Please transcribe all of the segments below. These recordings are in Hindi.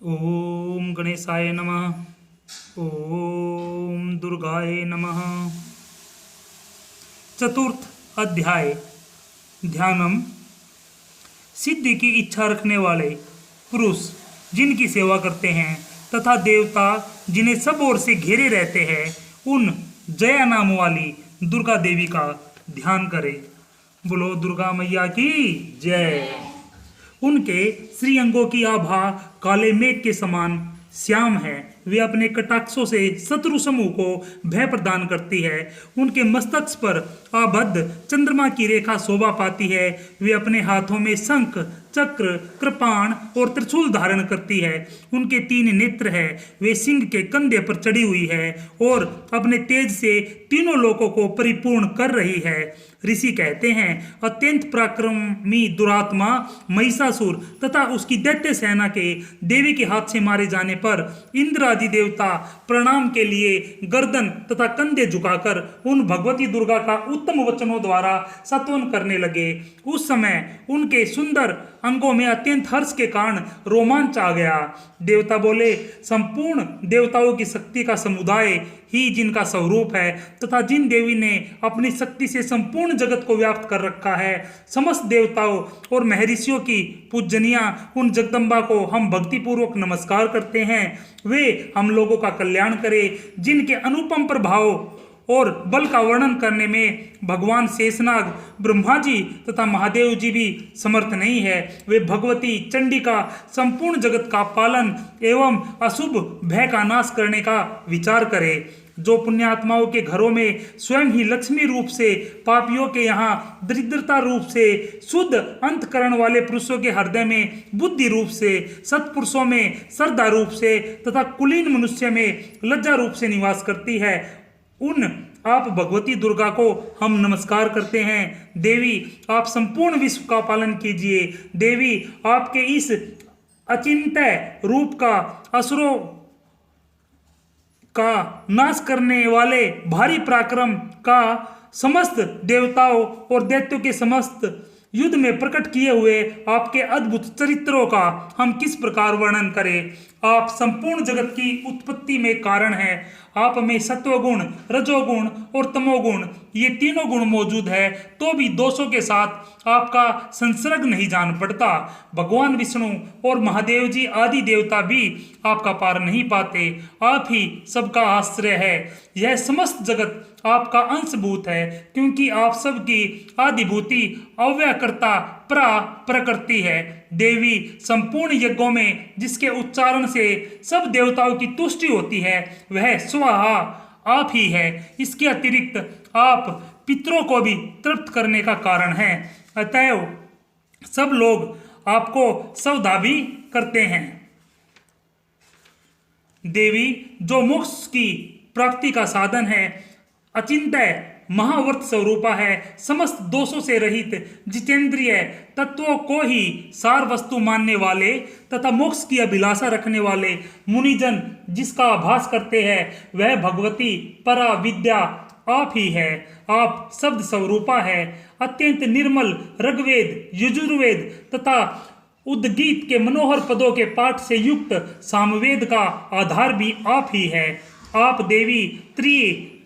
ओम गणेशाय नमः। ओम दुर्गाय नमः। चतुर्थ अध्याय ध्यानम। सिद्धि की इच्छा रखने वाले पुरुष जिनकी सेवा करते हैं तथा देवता जिन्हें सब ओर से घेरे रहते हैं, उन जया नाम वाली दुर्गा देवी का ध्यान करें। बोलो दुर्गा मैया की जय। उनके श्रीअंगों की आभा काले मेघ के समान श्याम है। वे अपने कटाक्षों से शत्रु समूह को भय प्रदान करती है। उनके मस्तक पर आबद्ध चंद्रमा की रेखा शोभा पाती है। वे अपने हाथों में शंख, चक्र, कृपाण और त्रिशूल धारण करती है। उनके 3 नेत्र है। वे सिंह के कंधे पर चढ़ी हुई है और अपने तेज से तीनों लोकों को परिपूर्ण कर रही है। ऋषि कहते हैं, अत्यंत पराक्रमी दुरात्मा महिषासुर तथा उसकी दैत्य सेना के देवी के हाथ से मारे जाने पर इंद्र आदि देवता प्रणाम के लिए गर्दन तथा कंधे झुकाकर उन भगवती दुर्गा का उत्तम वचनों द्वारा स्तवन करने लगे। उस समय उनके सुंदर अंगों में अत्यंत हर्ष के कारण रोमांच आ गया। देवता बोले, संपूर्ण देवताओं की शक्ति का समुदाय ही जिनका स्वरूप है तथा जिन देवी ने अपनी शक्ति से संपूर्ण जगत को व्याप्त कर रखा है, समस्त देवताओं और महर्षियों की पूजनिया उन जगदम्बा को हम भक्तिपूर्वक नमस्कार करते हैं। वे हम लोगों का कल्याण करें। जिनके अनुपम प्रभाव और बल का वर्णन करने में भगवान शेषनाग, ब्रह्मा जी तथा महादेव जी भी समर्थ नहीं है। वे भगवती चंडी का संपूर्ण जगत का पालन एवं अशुभ भय का नाश करने का विचार करें। जो पुण्यात्माओं के घरों में स्वयं ही लक्ष्मी रूप से, पापियों के यहाँ दरिद्रता रूप से, शुद्ध अंतकरण वाले पुरुषों के हृदय में बुद्धि रूप से, सत्पुरुषों में श्रद्धा रूप से तथा कुलीन मनुष्य में लज्जा रूप से निवास करती है, उन आप भगवती दुर्गा को हम नमस्कार करते हैं। देवी, आप संपूर्ण विश्व का पालन कीजिए। देवी, आपके इस अचिंत्य रूप का असुरों का नाश करने वाले भारी पराक्रम का समस्त देवताओं और दैत्यों के समस्त युद्ध में प्रकट किए हुए आपके अद्भुत चरित्रों का हम किस प्रकार वर्णन करें। आप संपूर्ण जगत की उत्पत्ति में कारण हैं। आप में सत्वगुण, रजोगुण और तमोगुण ये तीनों गुण मौजूद है, तो भी दोषों के साथ आपका संसर्ग नहीं जान पड़ता। भगवान विष्णु और महादेव जी आदि देवता भी आपका पार नहीं पाते। आप ही सबका आश्रय है। यह समस्त जगत आपका अंशभूत है, क्योंकि आप सबकी आदिभूति अव्ययकर्ता प्रकृति है। देवी, संपूर्ण यज्ञों में जिसके उच्चारण से सब देवताओं की तुष्टि होती है, वह स्वाहा आप ही है। इसके अतिरिक्त आप पितरों को भी तृप्त करने का कारण है। अतएव सब लोग आपको सौदा भी करते हैं। देवी, जो मोक्ष की प्राप्ति का साधन है, अचिंत्य महावर्त स्वरूपा है, समस्त दोषों से रहित जितेंद्रिय तत्वों को ही सार वस्तु मानने वाले तथा मोक्ष की अभिलाषा रखने वाले मुनिजन जिसका आभास करते हैं, वह भगवती परा विद्या आप ही है। आप शब्द स्वरूपा है। अत्यंत निर्मल ऋग्वेद, यजुर्वेद तथा उद्गीत के मनोहर पदों के पाठ से युक्त सामवेद का आधार भी आप ही है। आप देवी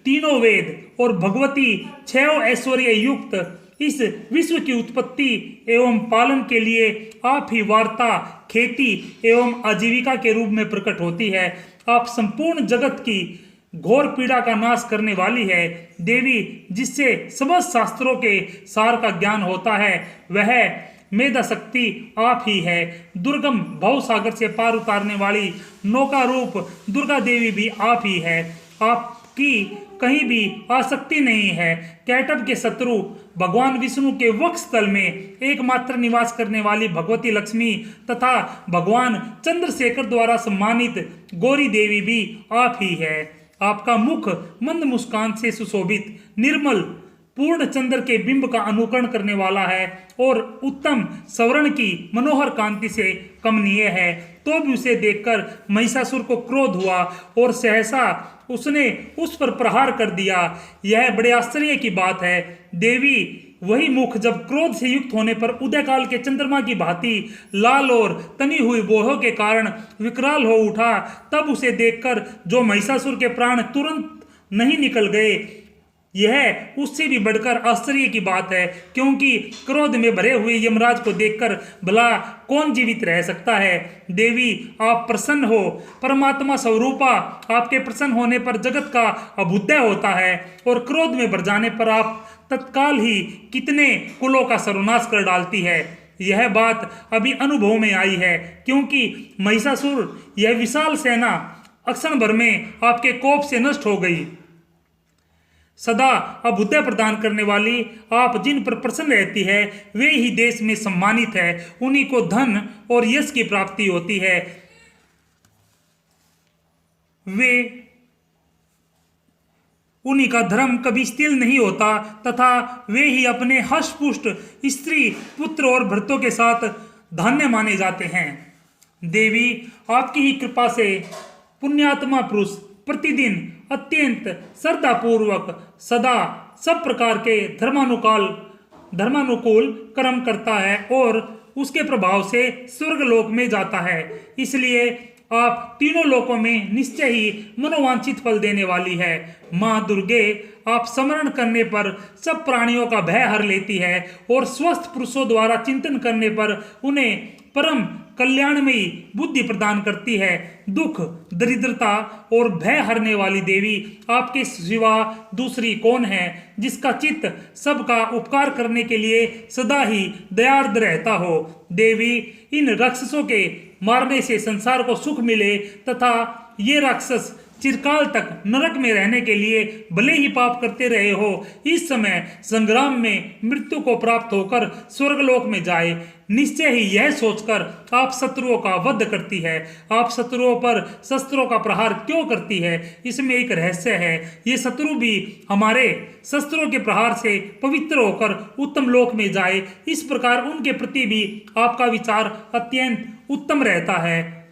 तीनों वेद और भगवती 6 ऐश्वर्य युक्त इस विश्व की उत्पत्ति एवं पालन के लिए आप ही वार्ता, खेती एवं आजीविका के रूप में प्रकट होती है। आप संपूर्ण जगत की घोर पीड़ा का नाश करने वाली है। देवी, जिससे समस्त शास्त्रों के सार का ज्ञान होता है, वह मेधा शक्ति आप ही है। दुर्गम भव सागर से पार उतारने वाली नौका रूप दुर्गा देवी भी आप ही है। आपकी कहीं भी आसक्ति नहीं है। कैटभ के शत्रु भगवान विष्णु के वक्षस्थल में एकमात्र निवास करने वाली भगवती लक्ष्मी तथा भगवान चंद्रशेखर द्वारा सम्मानित गौरी देवी भी आप ही है। आपका मुख मंद मुस्कान से सुशोभित निर्मल पूर्ण चंद्र के बिंब का अनुकरण करने वाला है और उत्तम स्वर्ण की मनोहर कांति से कमनीय है। तो भी उसे देखकर महिषासुर को क्रोध हुआ और सहसा उसने उस पर प्रहार कर दिया। यह बड़े आश्चर्य की बात है। देवी, वही मुख जब क्रोध से युक्त होने पर उदयकाल के चंद्रमा की भांति लाल और तनी हुई बोहों के कारण विकराल हो उठा, तब उसे देखकर जो महिषासुर के प्राण तुरंत नहीं निकल गए, यह उससे भी बढ़कर आश्चर्य की बात है, क्योंकि क्रोध में भरे हुए यमराज को देखकर भला कौन जीवित रह सकता है। देवी आप प्रसन्न हो, परमात्मा स्वरूपा आपके प्रसन्न होने पर जगत का अभ्युदय होता है और क्रोध में भर जाने पर आप तत्काल ही कितने कुलों का सर्वनाश कर डालती है। यह बात अभी अनुभव में आई है, क्योंकि महिषासुर यह विशाल सेना अक्षण भर में आपके कोप से नष्ट हो गई। सदा अभ्युदय प्रदान करने वाली आप जिन पर प्रसन्न रहती है वे ही देश में सम्मानित है, उन्हीं को धन और यश की प्राप्ति होती है। वे उन्हीं का धर्म कभी स्थिर नहीं होता तथा वे ही अपने हष्टपुष्ट स्त्री पुत्र और भ्रातों के साथ धन्य माने जाते हैं। देवी आपकी ही कृपा से पुण्यात्मा पुरुष प्रतिदिन अत्यंत श्रद्धापूर्वक सदा सब प्रकार के धर्मानुकूल कर्म करता है और उसके प्रभाव से स्वर्गलोक में जाता है। इसलिए आप तीनों लोकों में निश्चय ही मनोवांछित फल देने वाली है। माँ दुर्गे आप स्मरण करने पर सब प्राणियों का भय हर लेती है और स्वस्थ पुरुषों द्वारा चिंतन करने पर उन्हें परम कल्याणमयी बुद्धि प्रदान करती है। दुख, दरिद्रता और भय हरने वाली देवी आपके सिवा दूसरी कौन है, जिसका चित्त सबका उपकार करने के लिए सदा ही दयार्द रहता हो। देवी इन राक्षसों के मारने से संसार को सुख मिले तथा ये राक्षस चिरकाल तक नरक में रहने के लिए भले ही पाप करते रहे हो, इस समय संग्राम में मृत्यु को प्राप्त होकर स्वर्गलोक में जाए। निश्चय ही यह सोचकर आप शत्रुओं का वध करती है। आप शत्रुओं पर शस्त्रों का प्रहार क्यों करती है, इसमें एक रहस्य है। ये शत्रु भी हमारे शस्त्रों के प्रहार से पवित्र होकर उत्तम लोक में जाए, इस प्रकार उनके प्रति भी आपका विचार अत्यंत उत्तम रहता है।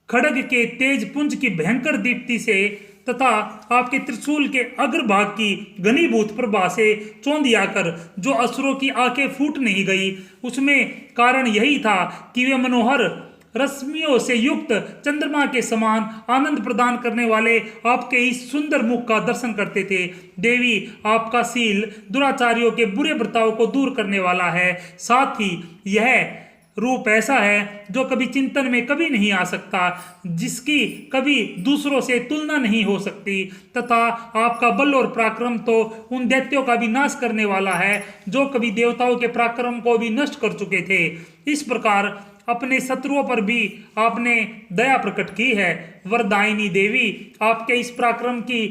खड्ग के तेज पुंज की भयंकर दीप्ति से तथा आपके त्रिशूल के अग्रभाग की घनीभूत प्रभा से चौंधिया कर जो असुरों की आंखें फूट नहीं गई, उसमें कारण यही था कि वे मनोहर रश्मियों से युक्त चंद्रमा के समान आनंद प्रदान करने वाले आपके इस सुंदर मुख का दर्शन करते थे। देवी आपका शील दुराचारियों के बुरे बर्ताव को दूर करने वाला है। साथ ही यह रूप ऐसा है जो कभी चिंतन में कभी नहीं आ सकता, जिसकी कभी दूसरों से तुलना नहीं हो सकती, तथा आपका बल और पराक्रम तो उन दैत्यों का भी नाश करने वाला है जो कभी देवताओं के पराक्रम को भी नष्ट कर चुके थे। इस प्रकार अपने शत्रुओं पर भी आपने दया प्रकट की है। वरदायिनी देवी आपके इस पराक्रम की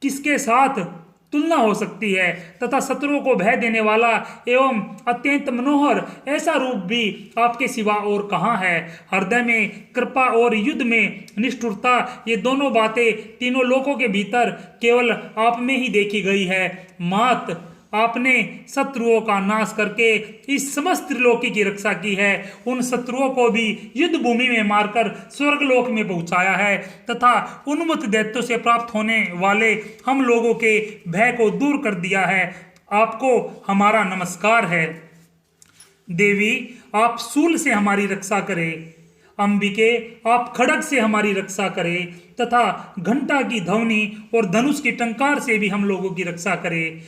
किसके साथ तुलना हो सकती है, तथा शत्रुओं को भय देने वाला एवं अत्यंत मनोहर ऐसा रूप भी आपके सिवा और कहाँ है। हृदय में कृपा और युद्ध में निष्ठुरता, ये दोनों बातें तीनों लोकों के भीतर केवल आप में ही देखी गई है। मात आपने शत्रुओं का नाश करके इस समस्त त्रिलोकी की रक्षा की है। उन शत्रुओं को भी युद्ध भूमि में मारकर स्वर्गलोक में पहुंचाया है तथा उन्मत्त दैत्यों से प्राप्त होने वाले हम लोगों के भय को दूर कर दिया है। आपको हमारा नमस्कार है। देवी आप शूल से हमारी रक्षा करें, अंबिके आप खड्ग से हमारी रक्षा करें तथा घंटा की ध्वनि और धनुष की टंकार से भी हम लोगों की रक्षा करें।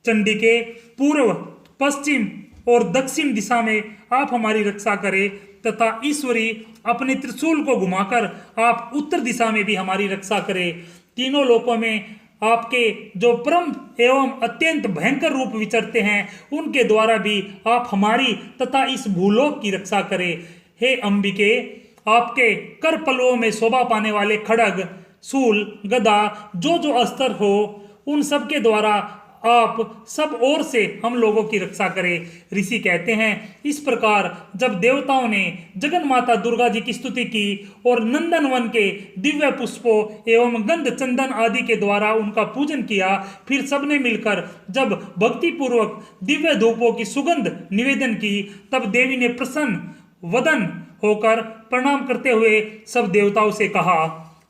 चंडिके पूर्व, पश्चिम और दक्षिण दिशा में आप हमारी रक्षा करें तथा ईश्वरी अपने त्रिशूल को घुमाकर आप उत्तर दिशा में भी हमारी रक्षा करें। तीनों लोकों में आपके जो परम एवं अत्यंत भयंकर रूप विचरते हैं, उनके द्वारा भी आप हमारी तथा इस भूलोक की रक्षा करें। हे अंबिके, आपके कर पलों में शोभा पाने वाले खड्ग, शूल, गदा, जो अस्त्र हो, उन सब के द्वारा आप सब ओर से हम लोगों की रक्षा करें। ऋषि कहते हैं, इस प्रकार जब देवताओं ने जगन माता दुर्गा जी की स्तुति की और नंदन वन के दिव्य पुष्पों एवं गंध चंदन आदि के द्वारा उनका पूजन किया, फिर सबने मिलकर जब भक्ति पूर्वक दिव्य धूपों की सुगंध निवेदन की, तब देवी ने प्रसन्न वदन होकर प्रणाम करते हुए सब देवताओं से कहा।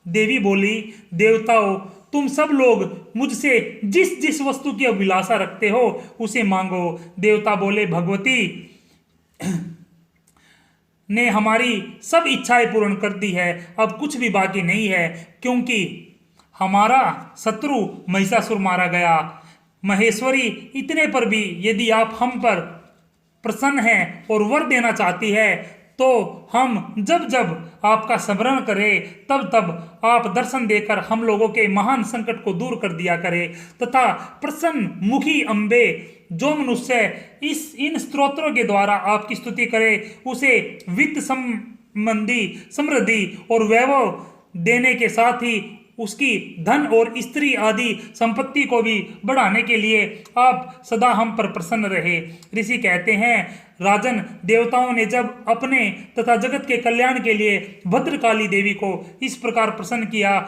देवी बोली, देवताओं, तुम सब लोग मुझसे जिस जिस वस्तु की अभिलाषा रखते हो उसे मांगो। देवता बोले, भगवती ने हमारी सब इच्छाएं पूर्ण कर दी है, अब कुछ भी बाकी नहीं है, क्योंकि हमारा शत्रु महिषासुर मारा गया। महेश्वरी, इतने पर भी यदि आप हम पर प्रसन्न हैं और वर देना चाहती है तो हम जब जब आपका स्मरण करें तब तब आप दर्शन देकर हम लोगों के महान संकट को दूर कर दिया करें, तथा प्रसन्न मुखी अम्बे जो मनुष्य इन स्तोत्रों के द्वारा आपकी स्तुति करे उसे वित्त संबंधी समृद्धि और वैभव देने के साथ ही उसकी धन और स्त्री आदि संपत्ति को भी बढ़ाने के लिए आप सदा हम पर प्रसन्न रहे। ऋषि कहते हैं, राजन, देवताओं ने जब अपने तथा जगत के कल्याण के लिए भद्रकाली देवी को इस प्रकार प्रसन्न किया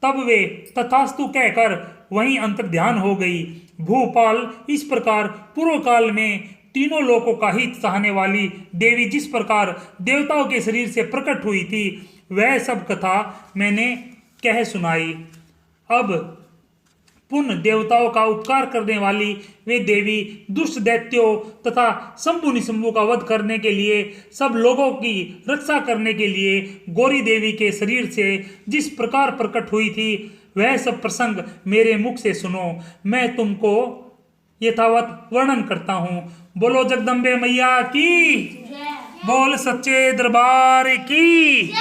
तब वे तथास्तु कहकर वहीं अंतर्ध्यान हो गई। भूपाल, इस प्रकार पूर्व काल में तीनों लोकों का हित चाहने वाली देवी जिस प्रकार देवताओं के शरीर से प्रकट हुई थी वह सब कथा मैंने कह सुनाई। अब पुण्य देवताओं का उपकार करने वाली वे देवी दुष्ट दैत्यों तथा शंभु निशंभु का वध करने के लिए, सब लोगों की रक्षा करने के लिए गौरी देवी के शरीर से जिस प्रकार प्रकट हुई थी वह सब प्रसंग मेरे मुख से सुनो। मैं तुमको यथावत वर्णन करता हूँ। बोलो जगदम्बे मैया की, बोल सच्चे दरबार की।